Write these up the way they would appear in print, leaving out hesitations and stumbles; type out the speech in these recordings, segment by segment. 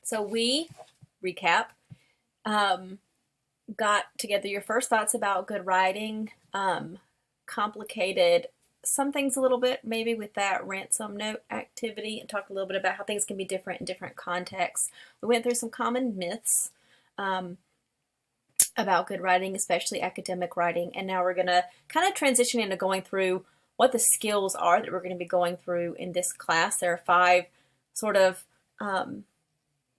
So we, recap, got together your first thoughts about good writing, complicated some things a little bit, maybe with that ransom note activity, and talked a little bit about how things can be different in different contexts. We went through some common myths about good writing, especially academic writing, and now we're going to kind of transition into going through what the skills are that we're going to be going through in this class. There are 5 sort of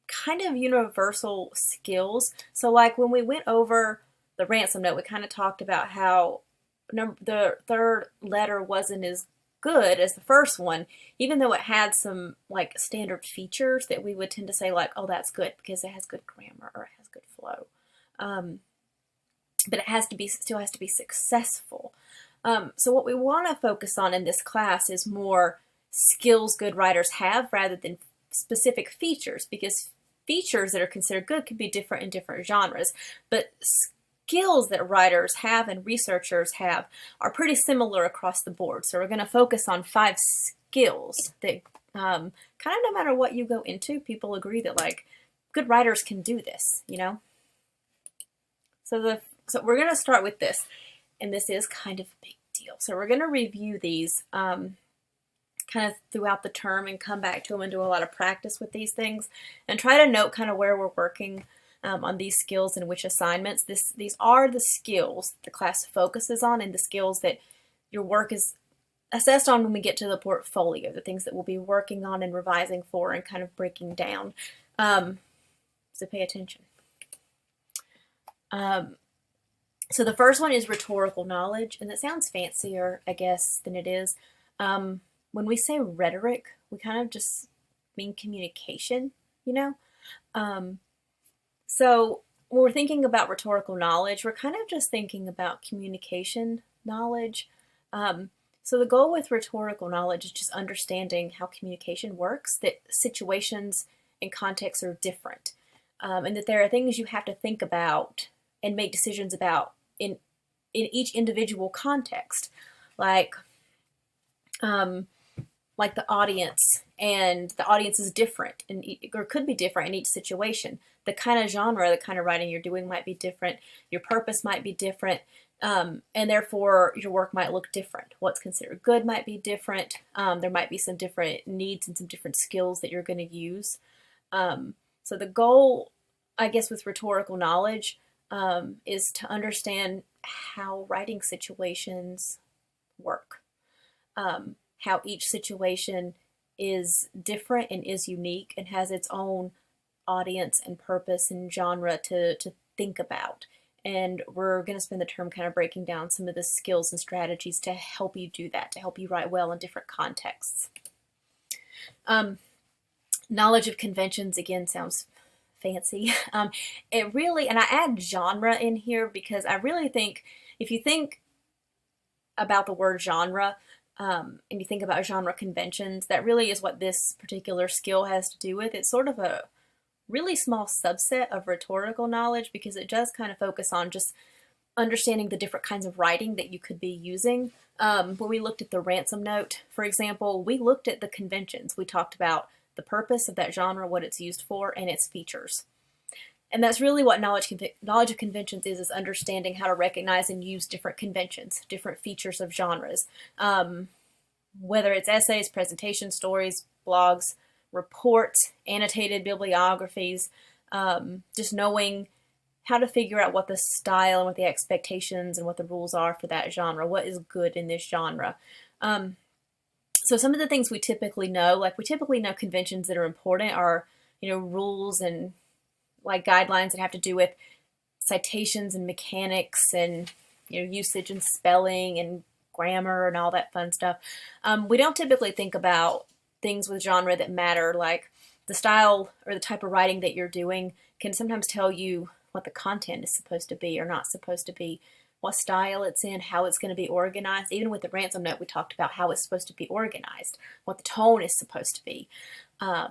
kind of universal skills. So like when we went over the ransom note, we kind of talked about how the third letter wasn't as good as the first one, even though it had some like standard features that we would tend to say like, oh, that's good because it has good grammar or it has good flow. But it still has to be successful. So what we want to focus on in this class is more skills good writers have rather than specific features, because features that are considered good could be different in different genres, but skills that writers have and researchers have are pretty similar across the board. So we're going to focus on 5 skills that kind of no matter what you go into, people agree that like good writers can do this, you know? So we're going to start with this, and this is kind of a big deal. So we're going to review these kind of throughout the term and come back to them and do a lot of practice with these things and try to note kind of where we're working on these skills and which assignments. These are the skills the class focuses on and the skills that your work is assessed on when we get to the portfolio, the things that we'll be working on and revising for and kind of breaking down. So pay attention. So the first one is rhetorical knowledge, and it sounds fancier, I guess, than it is. When we say rhetoric, we kind of just mean communication, you know? So when we're thinking about rhetorical knowledge, we're kind of just thinking about communication knowledge. So the goal with rhetorical knowledge is just understanding how communication works, that situations and contexts are different, and that there are things you have to think about and make decisions about in each individual context, like the audience, and the audience is different or could be different in each situation. The kind of genre, the kind of writing you're doing might be different. Your purpose might be different, and therefore your work might look different. What's considered good might be different. There might be some different needs and some different skills that you're going to use. So the goal, I guess, with rhetorical knowledge is to understand how writing situations work. How each situation is different and is unique and has its own audience and purpose and genre to think about. And we're going to spend the term kind of breaking down some of the skills and strategies to help you do that, to help you write well in different contexts. Knowledge of conventions, again, sounds fancy. It really, and I add genre in here because I really think if you think about the word genre, and you think about genre conventions, that really is what this particular skill has to do with. It's sort of a really small subset of rhetorical knowledge because it does kind of focus on just understanding the different kinds of writing that you could be using. When we looked at the ransom note, for example, we looked at the conventions. We talked about the purpose of that genre, what it's used for, and its features. And that's really what knowledge of conventions is understanding how to recognize and use different conventions, different features of genres. Whether it's essays, presentations, stories, blogs, reports, annotated bibliographies, just knowing how to figure out what the style and what the expectations and what the rules are for that genre, what is good in this genre. So some of the things we typically know, like we typically know conventions that are important are, rules and like guidelines that have to do with citations and mechanics and, usage and spelling and grammar and all that fun stuff. We don't typically think about things with genre that matter, like the style or the type of writing that you're doing can sometimes tell you what the content is supposed to be or not supposed to be, what style it's in, how it's going to be organized. Even with the ransom note, we talked about how it's supposed to be organized, what the tone is supposed to be.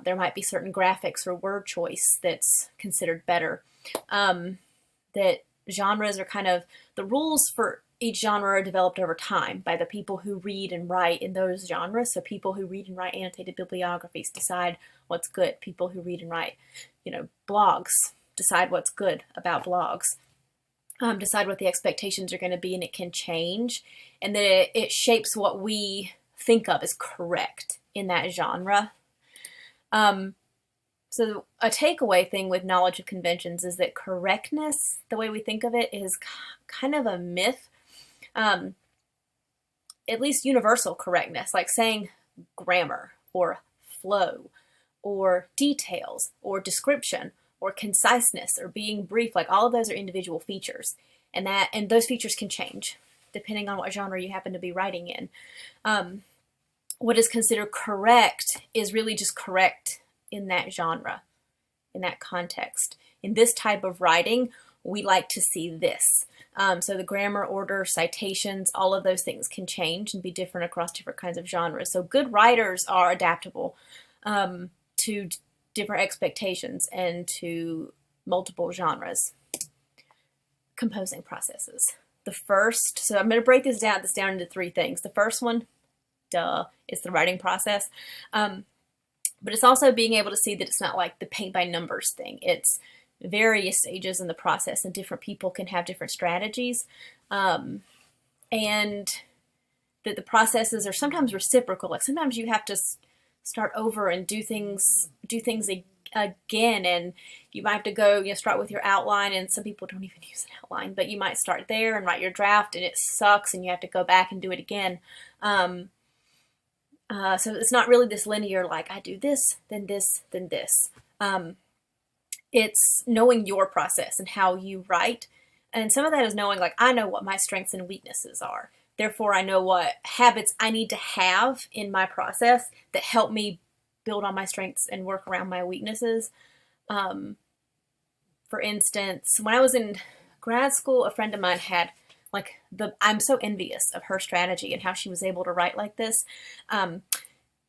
There might be certain graphics or word choice that's considered better. That genres are kind of the rules for each genre are developed over time by the people who read and write in those genres. So people who read and write annotated bibliographies decide what's good. People who read and write, blogs decide what's good about blogs. Decide what the expectations are going to be, and it can change. And then it shapes what we think of as correct in that genre. So a takeaway thing with knowledge of conventions is that correctness, the way we think of it, is kind of a myth. At least universal correctness, like saying grammar or flow or details or description or conciseness or being brief, like all of those are individual features, and those features can change depending on what genre you happen to be writing in. What is considered correct is really just correct in that genre, in that context. In this type of writing, we like to see this. So the grammar, order, citations, all of those things can change and be different across different kinds of genres. So good writers are adaptable to different expectations and to multiple genres. Composing processes. So I'm going to break this down into three things. The first one, is the writing process. But it's also being able to see that it's not like the paint by numbers thing. It's various stages in the process, and different people can have different strategies. And that the processes are sometimes reciprocal. Like sometimes you have to start over and do things again, and you might have to go, start with your outline, and some people don't even use an outline, but you might start there and write your draft, and it sucks, and you have to go back and do it again. So it's not really this linear, like I do this, then this, then this. It's knowing your process and how you write. And some of that is knowing, like, I know what my strengths and weaknesses are. Therefore, I know what habits I need to have in my process that help me build on my strengths and work around my weaknesses. For instance, when I was in grad school, a friend of mine had I'm so envious of her strategy and how she was able to write like this.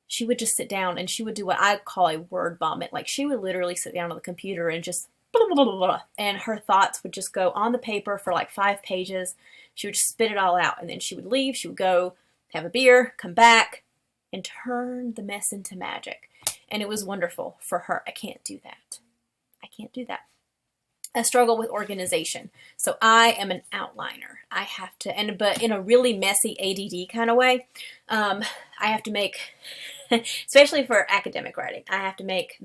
She would just sit down and she would do what I call a word vomit. Like she would literally sit down on the computer and just blah, blah, blah, blah, and her thoughts would just go on the paper for like 5 pages. She would just spit it all out, and then she would leave. She would go have a beer, come back, and turn the mess into magic. And it was wonderful for her. I can't do that. I struggle with organization. So I am an outliner. I have to, but in a really messy ADD kind of way, I have to make, especially for academic writing, I have to make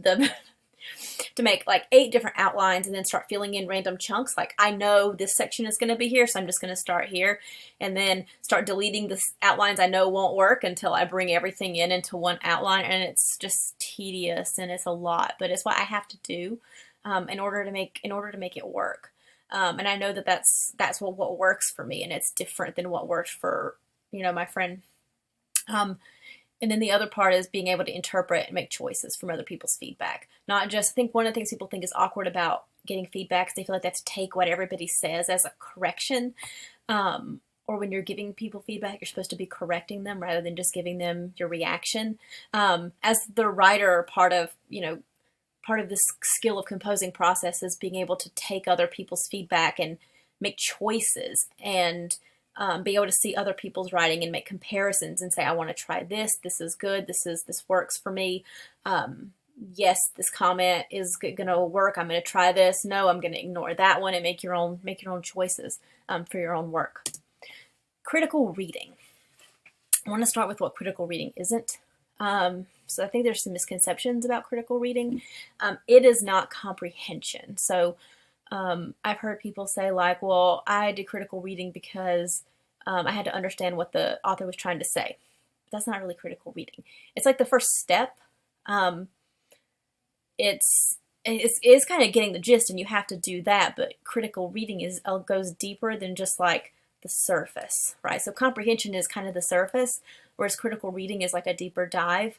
like 8 different outlines and then start filling in random chunks. Like I know this section is going to be here, so I'm just going to start here and then start deleting the outlines I know won't work until I bring everything into one outline. And it's just tedious and it's a lot, but it's what I have to do. In order to make it work, and I know that that's what works for me, and it's different than what works for my friend. And then the other part is being able to interpret and make choices from other people's feedback. Not just, I think one of the things people think is awkward about getting feedback is they feel like they have to take what everybody says as a correction. Or when you're giving people feedback, you're supposed to be correcting them rather than just giving them your reaction. As the writer, part of this skill of composing process is being able to take other people's feedback and make choices and be able to see other people's writing and make comparisons and say, I want to try this. This is good. This works for me. Yes, this comment is going to work. I'm going to try this. No, I'm going to ignore that one, and make your own choices for your own work. Critical reading. I want to start with what critical reading isn't. So I think there's some misconceptions about critical reading. It is not comprehension. So I've heard people say like, well, I did critical reading because I had to understand what the author was trying to say. But that's not really critical reading. It's like the first step. It's kind of getting the gist, and you have to do that. But critical reading goes deeper than just like the surface, right? So comprehension is kind of the surface, whereas critical reading is like a deeper dive.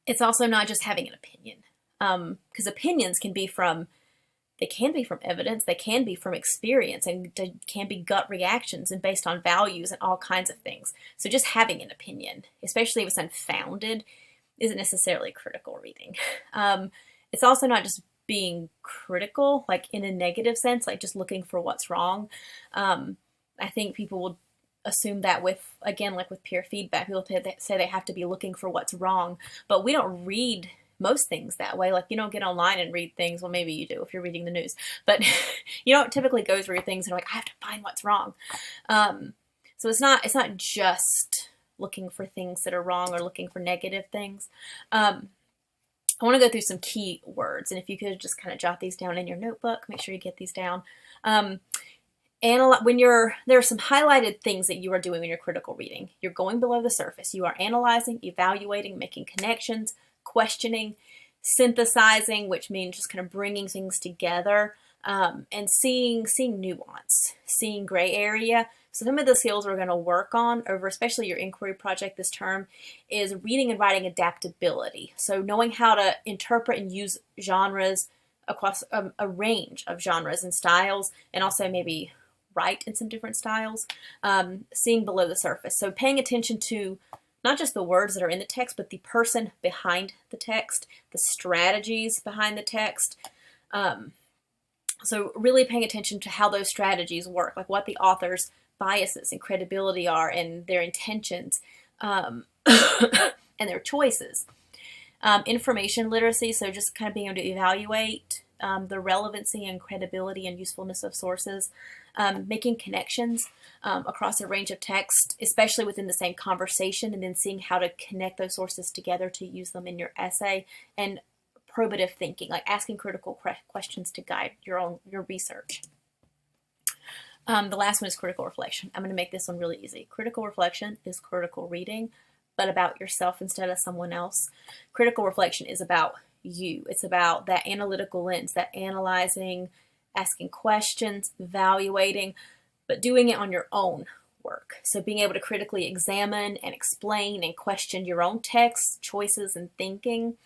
It's also not just having an opinion, because opinions can be from evidence, they can be from experience, and they can be gut reactions and based on values and all kinds of things. So just having an opinion, especially if it's unfounded, isn't necessarily critical reading. It's also not just being critical, like in a negative sense, like just looking for what's wrong. I think people will assume that with, again, like with peer feedback, people say they have to be looking for what's wrong, but we don't read most things that way. Like, you don't get online and read things. Well, maybe you do if you're reading the news, but you don't typically go through things and like, I have to find what's wrong. So it's not just looking for things that are wrong or looking for negative things. I want to go through some key words, and if you could just kind of jot these down in your notebook, make sure you get these down. There are some highlighted things that you are doing when you're critical reading. You're going below the surface. You are analyzing, evaluating, making connections, questioning, synthesizing, which means just kind of bringing things together, and seeing nuance, seeing gray area. So some of the skills we're going to work on over especially your inquiry project this term is reading and writing adaptability. So knowing how to interpret and use genres across a range of genres and styles, and also maybe write in some different styles, seeing below the surface. So paying attention to not just the words that are in the text, but the person behind the text, the strategies behind the text. So really paying attention to how those strategies work, like what the author's biases and credibility are and their intentions, and their choices. Information literacy, so just kind of being able to evaluate the relevancy and credibility and usefulness of sources, making connections across a range of text, especially within the same conversation, and then seeing how to connect those sources together to use them in your essay, and probative thinking, like asking critical questions to guide your research. The last one is critical reflection. I'm going to make this one really easy. Critical reflection is critical reading, but about yourself instead of someone else. Critical reflection is about you. It's about that analytical lens, that analyzing, asking questions, evaluating, but doing it on your own work. So being able to critically examine and explain and question your own text, choices, and thinking.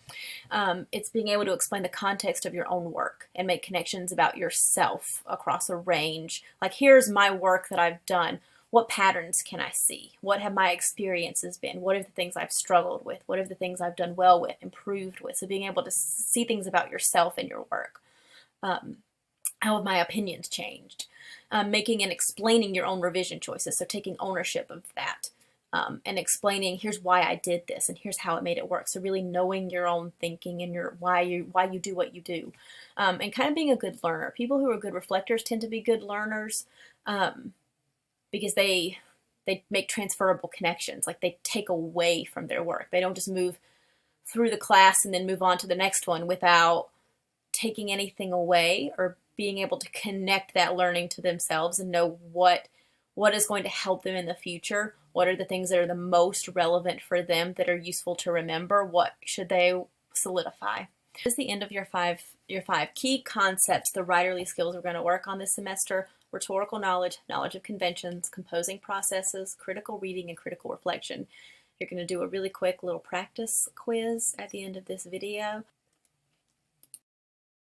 It's being able to explain the context of your own work and make connections about yourself across a range. Like, here's my work that I've done. What patterns can I see? What have my experiences been? What are the things I've struggled with? What are the things I've done well with, improved with? So being able to see things about yourself in your work. How have my opinions changed? Making and explaining your own revision choices. So taking ownership of that, and explaining, here's why I did this and here's how it made it work. So really knowing your own thinking and your why you do what you do, and kind of being a good learner. People who are good reflectors tend to be good learners, because they make transferable connections. Like, they take away from their work. They don't just move through the class and then move on to the next one without taking anything away, or being able to connect that learning to themselves and know what is going to help them in the future. What are the things that are the most relevant for them, that are useful to remember? What should they solidify? This is the end of your five key concepts, the writerly skills we're going to work on this semester: rhetorical knowledge, knowledge of conventions, composing processes, critical reading, and critical reflection. You're going to do a really quick little practice quiz at the end of this video.